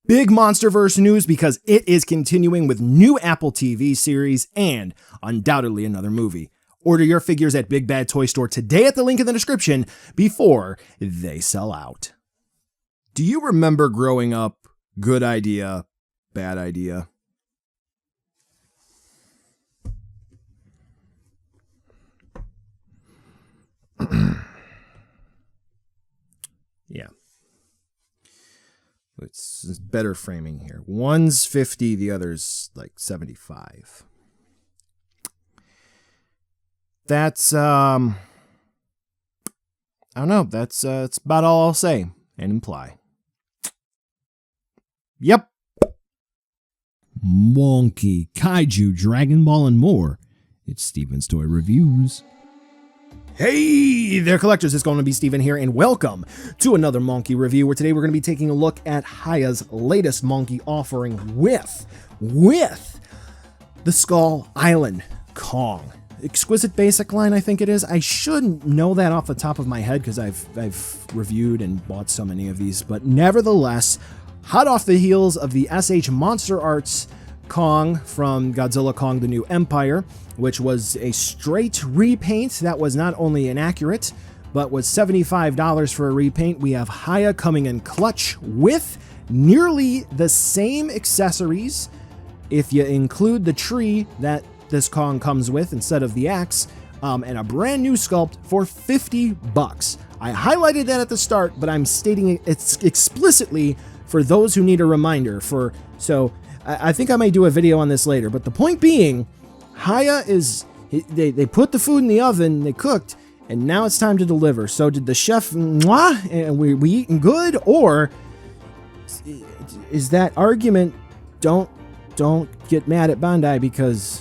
Big MonsterVerse news because it is continuing with new Apple TV series and undoubtedly another movie. Order your figures at BigBadToyStore today at the link in the description before they sell out. Do you remember growing up? Good idea, bad idea. Yeah. It's better framing here. One's 50, the other's like 75. That's, I don't know. That's about all I'll say and imply. Yep. MONKE, Kaiju, Dragon Ball, and more. It's Steven's Toy Reviews. Hey there, collectors. It's going to be Steven here, and welcome to another MONKE review, where today we're going to be taking a look at Hiya's latest MONKE offering with the Skull Island Kong. Exquisite basic line, I think it is. I should know that off the top of my head because I've reviewed and bought so many of these, but nevertheless, hot off the heels of the SH Monster Arts Kong from Godzilla Kong: The New Empire, which was a straight repaint that was not only inaccurate, but was $75 for a repaint. We have Hiya coming in clutch with nearly the same accessories, if you include the tree that this Kong comes with instead of the axe, and a brand new sculpt for $50. I highlighted that at the start, but I'm stating it explicitly for those who need a reminder. So I think I may do a video on this later, but the point being, Hiya is, they put the food in the oven, they cooked, and now it's time to deliver. So did the chef, mwah, and we eating good, or is that argument, don't get mad at Bandai because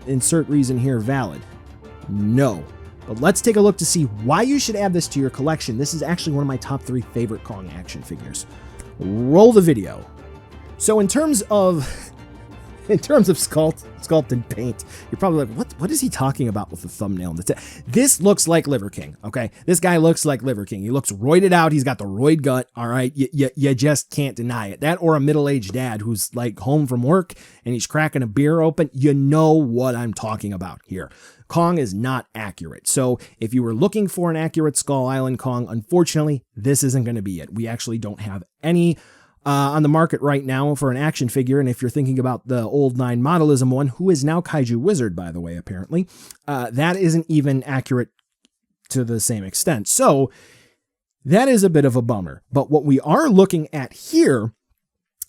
insert reason here valid? No. But let's take a look to see why you should add this to your collection. This is actually one of my top 3 favorite Kong action figures. Roll the video. So in terms of sculpt and paint, you're probably like, what is he talking about with the thumbnail? This looks like Liver King, okay? This guy looks like Liver King. He looks roided out. He's got the roid gut, all right? You just can't deny it. That or a middle-aged dad who's like home from work and he's cracking a beer open. You know what I'm talking about here. Kong is not accurate. So if you were looking for an accurate Skull Island Kong, unfortunately, this isn't going to be it. We actually don't have any on the market right now for an action figure. And if you're thinking about the old 9 Modelism one, who is now Kaiju Wizard, by the way, apparently, that isn't even accurate to the same extent. So that is a bit of a bummer. But what we are looking at here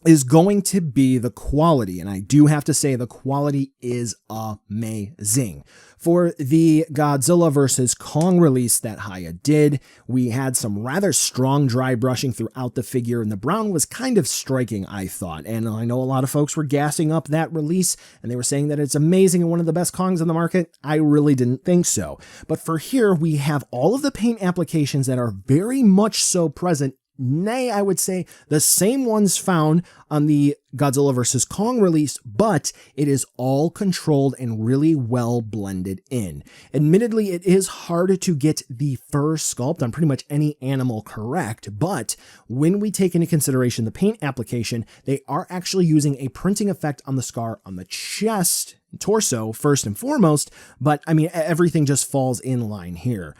is going to be the quality. And I do have to say the quality is amazing. For the Godzilla vs. Kong release that Hiya did, we had some rather strong dry brushing throughout the figure, and the brown was kind of striking, I thought. And I know a lot of folks were gassing up that release, and they were saying that it's amazing and one of the best Kongs on the market. I really didn't think so. But for here, we have all of the paint applications that are very much so present. Nay, I would say the same ones found on the Godzilla vs. Kong release, but it is all controlled and really well blended in. Admittedly, it is harder to get the fur sculpt on pretty much any animal correct, but when we take into consideration the paint application, they are actually using a printing effect on the scar on the chest, torso first and foremost, but I mean, everything just falls in line here.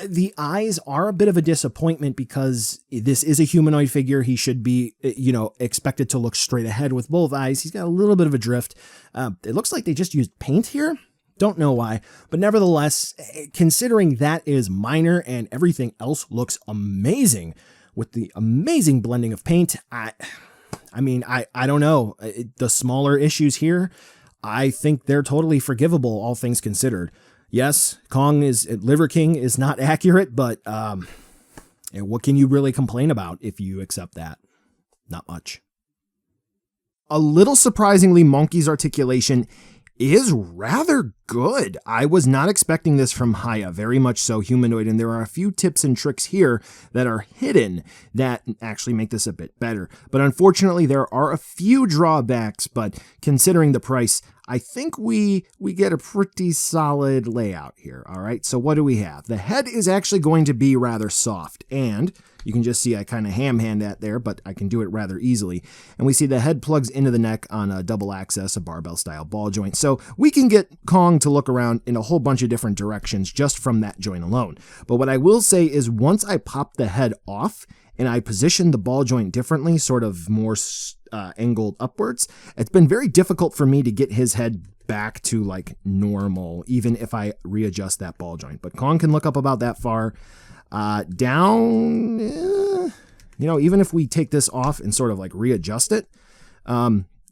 The eyes are a bit of a disappointment because this is a humanoid figure. He should be, expected to look straight ahead with both eyes. He's got a little bit of a drift. It looks like they just used paint here. Don't know why, but nevertheless, considering that is minor and everything else looks amazing with the amazing blending of paint, I don't know. The smaller issues here, I think they're totally forgivable, all things considered. Yes, Liver King is not accurate, but what can you really complain about if you accept that? Not much. A little surprisingly, MONKE's articulation is rather good. I was not expecting this from Hiya, very much so humanoid, and there are a few tips and tricks here that are hidden that actually make this a bit better. But unfortunately, there are a few drawbacks, but considering the price, I think we get a pretty solid layout here, all right? So what do we have? The head is actually going to be rather soft, and you can just see I kind of ham-hand that there, but I can do it rather easily. And we see the head plugs into the neck on a double access, a barbell-style ball joint. So we can get Kong to look around in a whole bunch of different directions just from that joint alone. But what I will say is once I pop the head off and I position the ball joint differently, sort of more angled upwards, it's been very difficult for me to get his head back to like normal, even if I readjust that ball joint. But Kong can look up about that far. Down, even if we take this off and sort of like readjust it,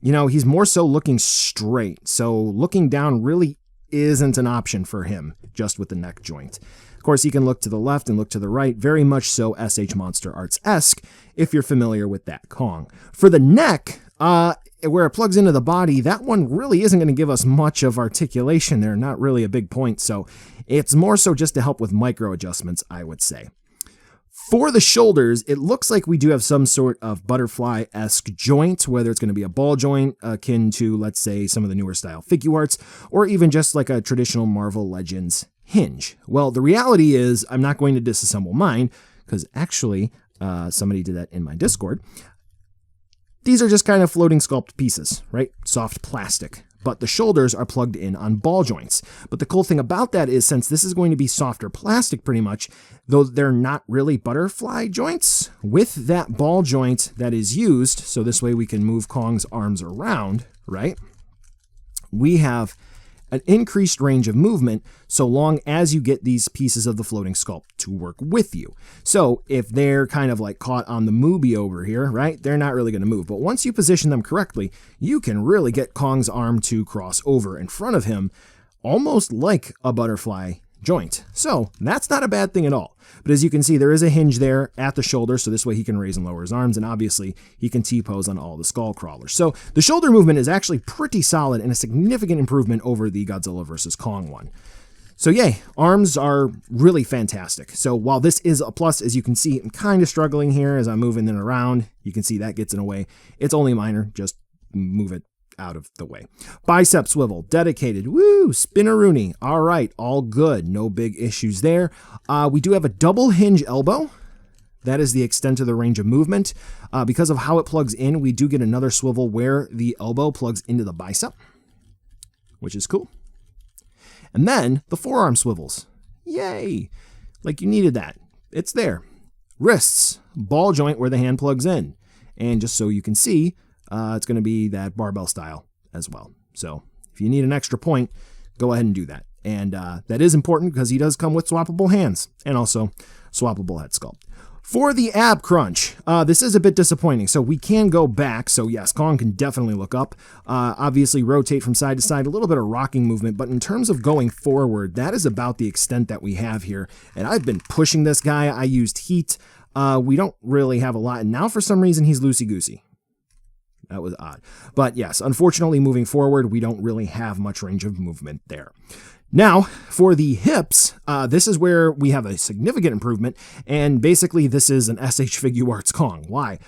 he's more so looking straight. So looking down really isn't an option for him just with the neck joint. Of course, he can look to the left and look to the right, very much so SH Monster Arts-esque, if you're familiar with that Kong. For the neck, where it plugs into the body, that one really isn't going to give us much of articulation there, not really a big point, so it's more so just to help with micro adjustments, I would say. For the shoulders, it looks like we do have some sort of butterfly-esque joint, whether it's going to be a ball joint akin to, let's say, some of the newer style figure arts, or even just like a traditional Marvel Legends hinge. Well, the reality is I'm not going to disassemble mine, because actually somebody did that in my Discord. These are just kind of floating sculpt pieces, right? Soft plastic. But the shoulders are plugged in on ball joints. But the cool thing about that is since this is going to be softer plastic pretty much, though they're not really butterfly joints, with that ball joint that is used, so this way we can move Kong's arms around, right? We have an increased range of movement so long as you get these pieces of the floating sculpt to work with you. So if they're kind of like caught on the Mubi over here, right, they're not really going to move. But once you position them correctly, you can really get Kong's arm to cross over in front of him, almost like a butterfly joint. So that's not a bad thing at all. But as you can see, there is a hinge there at the shoulder, so this way he can raise and lower his arms, and obviously he can T-pose on all the skull crawlers. So the shoulder movement is actually pretty solid and a significant improvement over the Godzilla vs. Kong one. So yay, arms are really fantastic. So while this is a plus, as you can see, I'm kind of struggling here as I'm moving it around. You can see that gets in the way. It's only minor, just move it out of the way. Bicep swivel, dedicated, woo, spinneroonie. All right, all good, no big issues there. We do have a double hinge elbow. That is the extent of the range of movement. Because of how it plugs in, we do get another swivel where the elbow plugs into the bicep, which is cool. And then the forearm swivels. Yay! Like you needed that. It's there. Wrists, ball joint where the hand plugs in. And just so you can see, it's going to be that barbell style as well. So if you need an extra point, go ahead and do that. And that is important because he does come with swappable hands and also swappable head sculpt. For the ab crunch, this is a bit disappointing. So we can go back. So yes, Kong can definitely look up. Obviously rotate from side to side, a little bit of rocking movement. But in terms of going forward, that is about the extent that we have here. And I've been pushing this guy. I used heat. We don't really have a lot. And now for some reason, he's loosey-goosey. That was odd. But yes, unfortunately, moving forward, we don't really have much range of movement there. Now, for the hips, this is where we have a significant improvement, and basically this is an SH Figure Arts Kong. Why?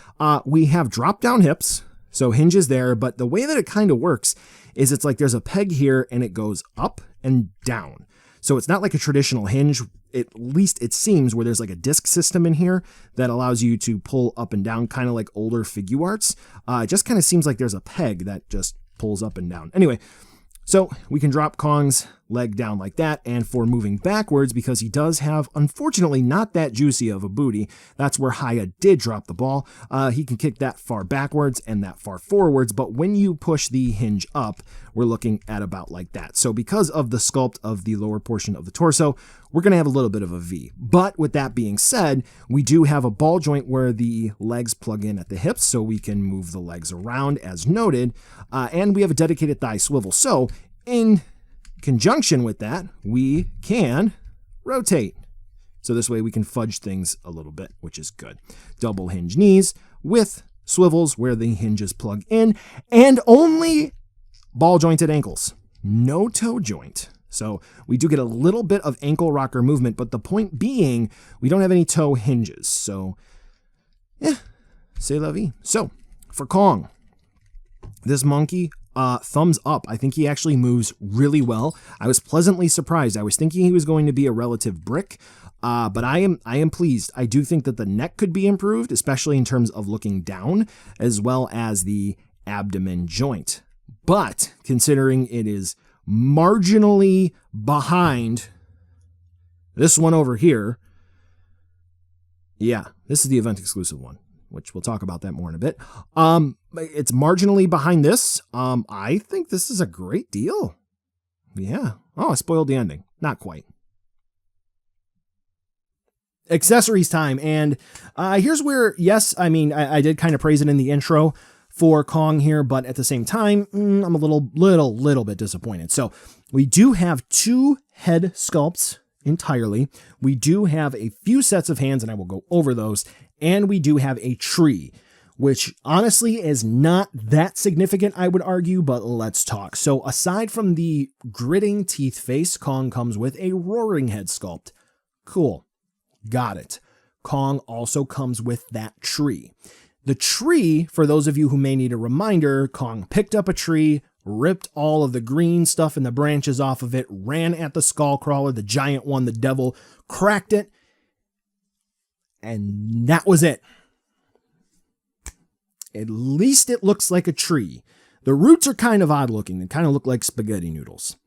We have drop-down hips, so hinges there, but the way that it kind of works is it's like there's a peg here, and it goes up and down. So it's not like a traditional hinge, at least it seems, where there's like a disc system in here that allows you to pull up and down, kind of like older Figure Arts. It just kind of seems like there's a peg that just pulls up and down. Anyway, so we can drop Kong's leg down like that, and for moving backwards, because he does have, unfortunately, not that juicy of a booty, that's where Hiya did drop the ball. He can kick that far backwards and that far forwards, but when you push the hinge up, we're looking at about like that. So because of the sculpt of the lower portion of the torso, we're going to have a little bit of a V. But with that being said, we do have a ball joint where the legs plug in at the hips, so we can move the legs around as noted, and we have a dedicated thigh swivel. So in conjunction with that, we can rotate. So this way we can fudge things a little bit, which is good. Double hinge knees with swivels where the hinges plug in, and only ball jointed ankles. No toe joint. So we do get a little bit of ankle rocker movement, but the point being, we don't have any toe hinges. So, yeah, c'est la vie. So, for Kong, this monkey, thumbs up. I think he actually moves really well. I was pleasantly surprised. I was thinking he was going to be a relative brick, but I am pleased. I do think that the neck could be improved, especially in terms of looking down, as well as the abdomen joint. But considering it is marginally behind this one over here, yeah, this is the event exclusive one, which we'll talk about that more in a bit. It's marginally behind this. I think this is a great deal. Yeah. Oh, I spoiled the ending. Not quite. Accessories time. And here's where, yes, I mean, I did kind of praise it in the intro for Kong here, but at the same time, I'm a little bit disappointed. So we do have 2 head sculpts entirely. We do have a few sets of hands, and I will go over those. And we do have a tree, which honestly is not that significant, I would argue, but let's talk. So aside from the gritting teeth face, Kong comes with a roaring head sculpt. Cool. Got it. Kong also comes with that tree. The tree, for those of you who may need a reminder, Kong picked up a tree, ripped all of the green stuff and the branches off of it, ran at the skull crawler, the giant one, the devil, cracked it, and that was it. At least it looks like a tree. The roots are kind of odd looking. They kind of look like spaghetti noodles.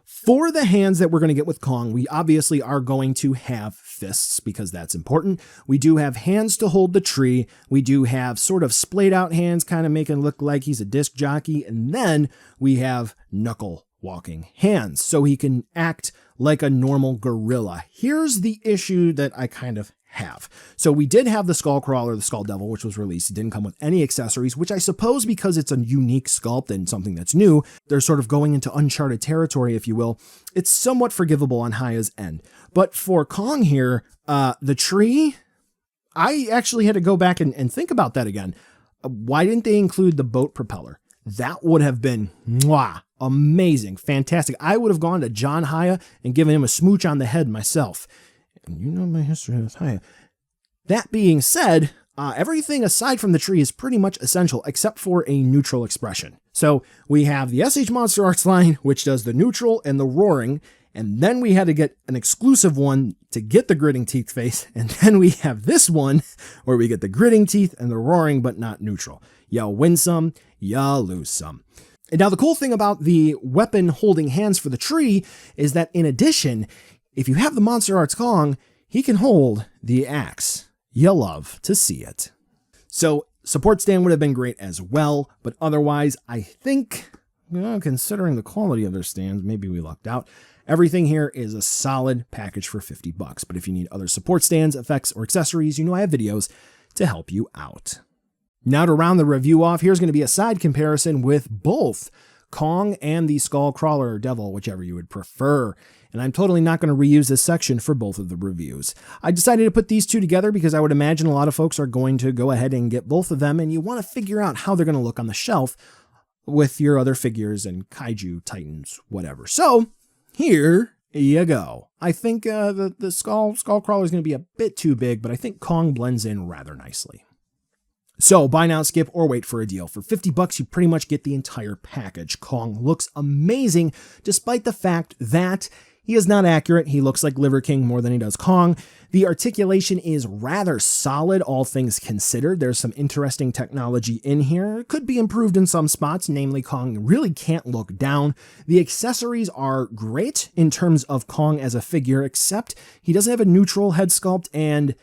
For the hands that we're going to get with Kong, we obviously are going to have fists because that's important. We do have hands to hold the tree. We do have sort of splayed out hands, kind of making it look like he's a disc jockey. And then we have knuckle walking hands, so he can act like a normal gorilla. Here's the issue that I kind of have. So we did have the skull crawler, the skull devil, which was released. It didn't come with any accessories, which I suppose because it's a unique sculpt and something that's new, they're sort of going into uncharted territory, if you will. It's somewhat forgivable on Hiya's end. But for Kong here, the tree, I actually had to go back and think about that again. Why didn't they include the boat propeller? That would have been amazing, fantastic. I would have gone to John Hiya and given him a smooch on the head myself. And you know my history with Hiya. That being said, everything aside from the tree is pretty much essential except for a neutral expression. So we have the SH Monster Arts line, which does the neutral and the roaring, and then we had to get an exclusive one to get the gritting teeth face, and then we have this one where we get the gritting teeth and the roaring but not neutral. You win some, you lose some. And now the cool thing about the weapon holding hands for the tree is that in addition, if you have the Monster Arts Kong, he can hold the axe. You'll love to see it. So support stand would have been great as well, but otherwise I think, considering the quality of their stands, maybe we lucked out. Everything here is a solid package for $50. But if you need other support stands, effects, or accessories, you know I have videos to help you out. Now to round the review off, here's going to be a side comparison with both Kong and the Skull Crawler or Devil, whichever you would prefer. And I'm totally not going to reuse this section for both of the reviews. I decided to put these two together because I would imagine a lot of folks are going to go ahead and get both of them, and you want to figure out how they're going to look on the shelf with your other figures and kaiju, titans, whatever. So here you go. I think the Skull Crawler is going to be a bit too big, but I think Kong blends in rather nicely. So buy now, skip, or wait for a deal. For $50, you pretty much get the entire package. Kong looks amazing, despite the fact that he is not accurate. He looks like Liver King more than he does Kong. The articulation is rather solid, all things considered. There's some interesting technology in here. It could be improved in some spots, namely Kong really can't look down. The accessories are great in terms of Kong as a figure, except he doesn't have a neutral head sculpt, and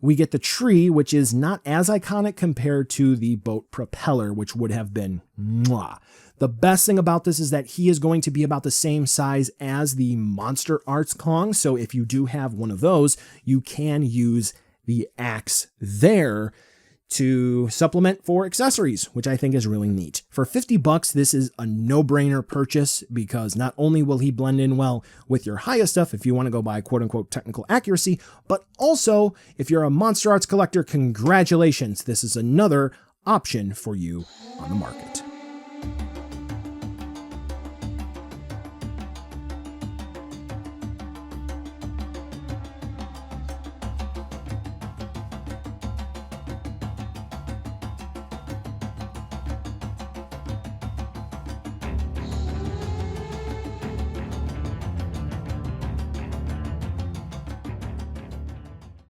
we get the tree, which is not as iconic compared to the boat propeller, which would have been mwah. The best thing about this is that he is going to be about the same size as the Monster Arts Kong. So if you do have one of those, you can use the axe there to supplement for accessories, which I think is really neat. For $50, this is a no-brainer purchase because not only will he blend in well with your Hiya stuff if you want to go by quote-unquote technical accuracy, but also if you're a Monster Arts collector, congratulations, this is another option for you on the market.